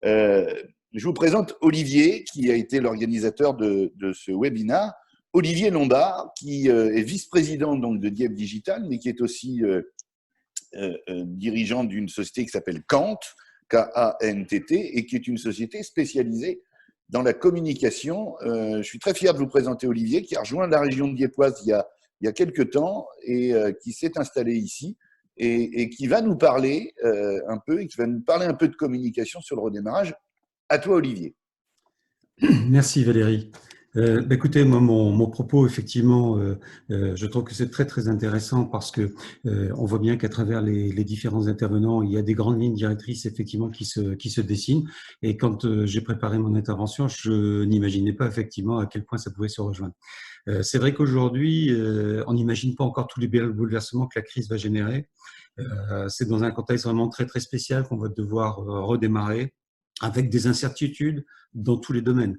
Euh, je vous présente Olivier, qui a été l'organisateur de ce webinaire. Olivier Lombard, qui est vice-président donc de Dieppe Digital, mais qui est aussi dirigeant d'une société qui s'appelle Kant, K-A-N-T-T, et qui est une société spécialisée dans la communication. Je suis très fier de vous présenter Olivier, qui a rejoint la région de Dieppe-Oise il y a quelques temps et qui s'est installé ici et qui va nous parler un peu, et qui va nous parler un peu de communication sur le redémarrage. À toi, Olivier. Merci Valérie. Écoutez, moi, mon propos, effectivement, je trouve que c'est très très intéressant parce que on voit bien qu'à travers les différents intervenants, il y a des grandes lignes directrices effectivement qui se dessinent. Et quand j'ai préparé mon intervention, je n'imaginais pas effectivement à quel point ça pouvait se rejoindre. C'est vrai qu'aujourd'hui, on n'imagine pas encore tous les bouleversements que la crise va générer. C'est dans un contexte vraiment très très spécial qu'on va devoir redémarrer avec des incertitudes dans tous les domaines,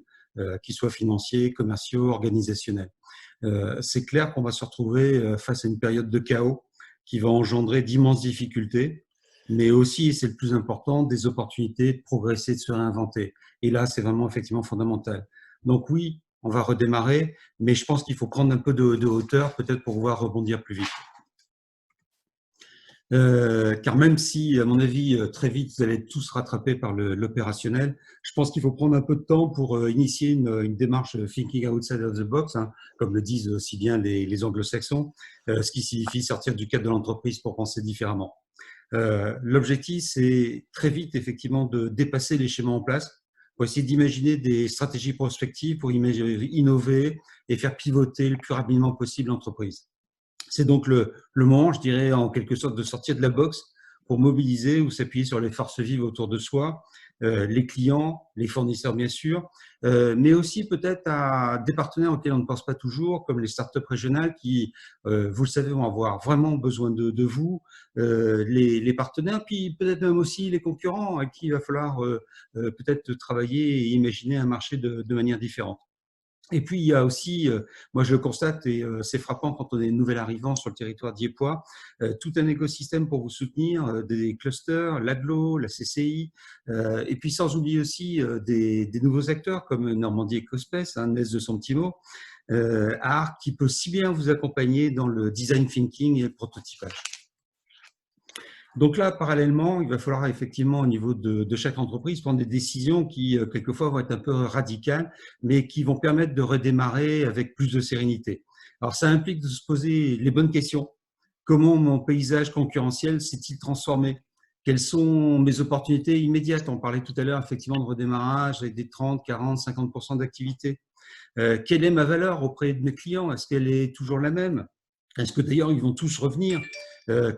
qu'ils soient financiers, commerciaux, organisationnels. C'est clair qu'on va se retrouver face à une période de chaos qui va engendrer d'immenses difficultés, mais aussi, et c'est le plus important, des opportunités de progresser, de se réinventer. Et là, c'est vraiment effectivement fondamental. Donc oui, on va redémarrer, mais je pense qu'il faut prendre un peu de hauteur, peut-être pour pouvoir rebondir plus vite. Car même si, à mon avis, très vite, vous allez être tous rattrapés par l'opérationnel, je pense qu'il faut prendre un peu de temps pour initier une démarche thinking outside of the box, hein, comme le disent aussi bien les anglo-saxons, ce qui signifie sortir du cadre de l'entreprise pour penser différemment. L'objectif, c'est très vite, effectivement, de dépasser les schémas en place pour essayer d'imaginer des stratégies prospectives pour innover et faire pivoter le plus rapidement possible l'entreprise. C'est donc le moment, je dirais, en quelque sorte, de sortir de la boxe pour mobiliser ou s'appuyer sur les forces vives autour de soi, les clients, les fournisseurs, bien sûr, mais aussi peut-être à des partenaires auxquels on ne pense pas toujours, comme les startups régionales qui, vous le savez, vont avoir vraiment besoin de vous, les partenaires, puis peut-être même aussi les concurrents à qui il va falloir peut-être travailler et imaginer un marché de manière différente. Et puis, il y a aussi, moi je le constate, et c'est frappant quand on est nouvel arrivant sur le territoire diepois, tout un écosystème pour vous soutenir, des clusters, l'AGLO, la CCI, et puis sans oublier aussi des nouveaux acteurs comme Normandie Ecospec, hein, Nest de Santimo, ARC, qui peut si bien vous accompagner dans le design thinking et le prototypage. Donc là, parallèlement, il va falloir effectivement au niveau de chaque entreprise prendre des décisions qui, quelquefois, vont être un peu radicales, mais qui vont permettre de redémarrer avec plus de sérénité. Alors, ça implique de se poser les bonnes questions. Comment mon paysage concurrentiel s'est-il transformé? Quelles sont mes opportunités immédiates? On parlait tout à l'heure effectivement de redémarrage avec des 30, 40, 50% d'activité. Quelle est ma valeur auprès de mes clients? Est-ce qu'elle est toujours la même? Est-ce que d'ailleurs ils vont tous revenir?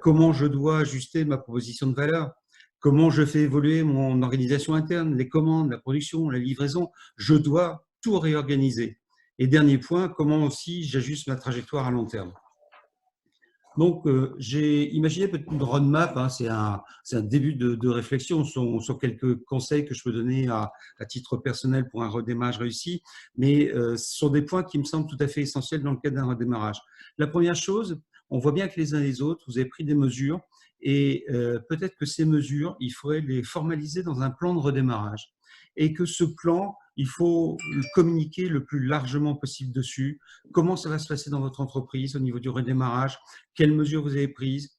Comment je dois ajuster ma proposition de valeur? Comment je fais évoluer mon organisation interne, les commandes, la production, la livraison? Je dois tout réorganiser. Et dernier point, comment aussi j'ajuste ma trajectoire à long terme? Donc, j'ai imaginé peut-être une roadmap, hein, c'est un début de réflexion sur quelques conseils que je peux donner à titre personnel pour un redémarrage réussi, mais ce sont des points qui me semblent tout à fait essentiels dans le cadre d'un redémarrage. La première chose, on voit bien que les uns et les autres, vous avez pris des mesures et peut-être que ces mesures, il faudrait les formaliser dans un plan de redémarrage et que ce plan, il faut le communiquer le plus largement possible dessus. Comment ça va se passer dans votre entreprise au niveau du redémarrage? Quelles mesures vous avez prises?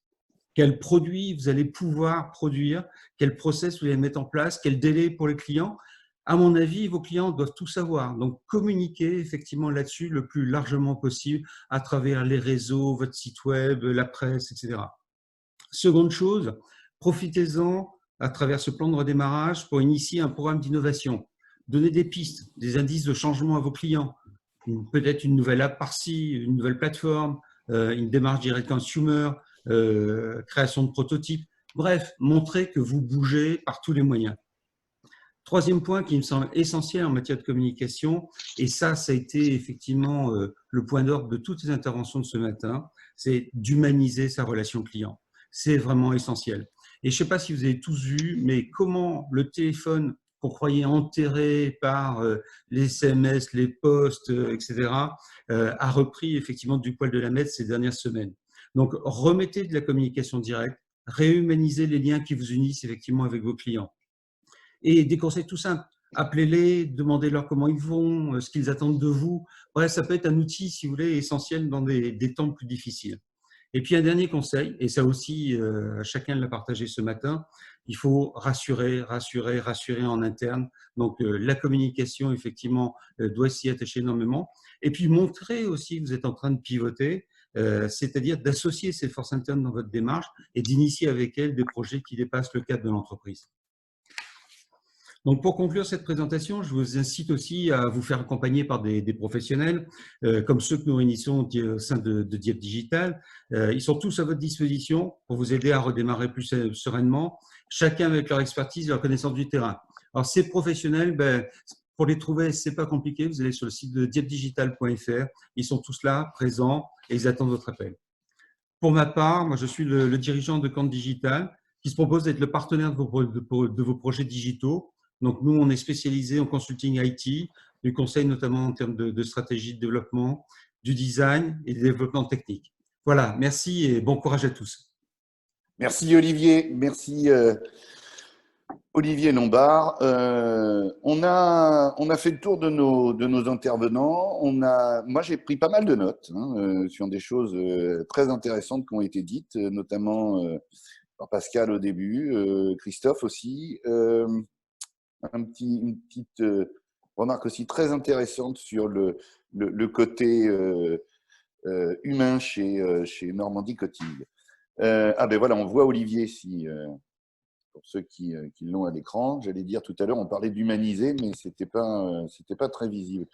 Quels produits vous allez pouvoir produire? Quel process vous allez mettre en place? Quel délai pour les clients? À mon avis, vos clients doivent tout savoir. Donc, communiquez effectivement là-dessus le plus largement possible à travers les réseaux, votre site web, la presse, etc. Seconde chose, profitez-en à travers ce plan de redémarrage pour initier un programme d'innovation. Donnez des pistes, des indices de changement à vos clients. Peut-être une nouvelle app par-ci, une nouvelle plateforme, une démarche direct consumer, création de prototypes. Bref, montrez que vous bougez par tous les moyens. Troisième point qui me semble essentiel en matière de communication, et ça a été effectivement le point d'ordre de toutes les interventions de ce matin, c'est d'humaniser sa relation client. C'est vraiment essentiel. Et je ne sais pas si vous avez tous vu, mais comment le téléphone qu'on croyait enterré par les SMS, les posts, etc., a repris effectivement du poil de la bête ces dernières semaines. Donc, remettez de la communication directe, réhumanisez les liens qui vous unissent effectivement avec vos clients. Et des conseils tout simples. Appelez-les, demandez-leur comment ils vont, ce qu'ils attendent de vous. Ouais, ça peut être un outil, si vous voulez, essentiel dans des temps plus difficiles. Et puis un dernier conseil, et ça aussi, chacun l'a partagé ce matin, il faut rassurer, rassurer, rassurer en interne. Donc la communication, effectivement, doit s'y attacher énormément. Et puis montrer aussi que vous êtes en train de pivoter, c'est-à-dire d'associer ces forces internes dans votre démarche et d'initier avec elles des projets qui dépassent le cadre de l'entreprise. Donc, pour conclure cette présentation, je vous incite aussi à vous faire accompagner par des professionnels comme ceux que nous réunissons au sein de Dieppe Digital. Ils sont tous à votre disposition pour vous aider à redémarrer plus sereinement, chacun avec leur expertise et leur connaissance du terrain. Alors, ces professionnels, pour les trouver, c'est pas compliqué. Vous allez sur le site de dieppedigital.fr. Ils sont tous là, présents, et ils attendent votre appel. Pour ma part, moi, je suis le dirigeant de Camp Digital qui se propose d'être le partenaire de vos projets digitaux. Donc, nous, on est spécialisé en consulting IT, du conseil notamment en termes de stratégie de développement, du design et du développement technique. Voilà, merci et bon courage à tous. Merci Olivier, merci Olivier Lombard. On a fait le tour de nos intervenants. Moi, j'ai pris pas mal de notes sur des choses très intéressantes qui ont été dites, notamment par Pascal au début, Christophe aussi. Une petite remarque aussi très intéressante sur le côté humain chez Normandie Coting. Ben voilà, on voit Olivier pour ceux qui l'ont à l'écran. J'allais dire tout à l'heure, on parlait d'humaniser, mais c'était pas très visible.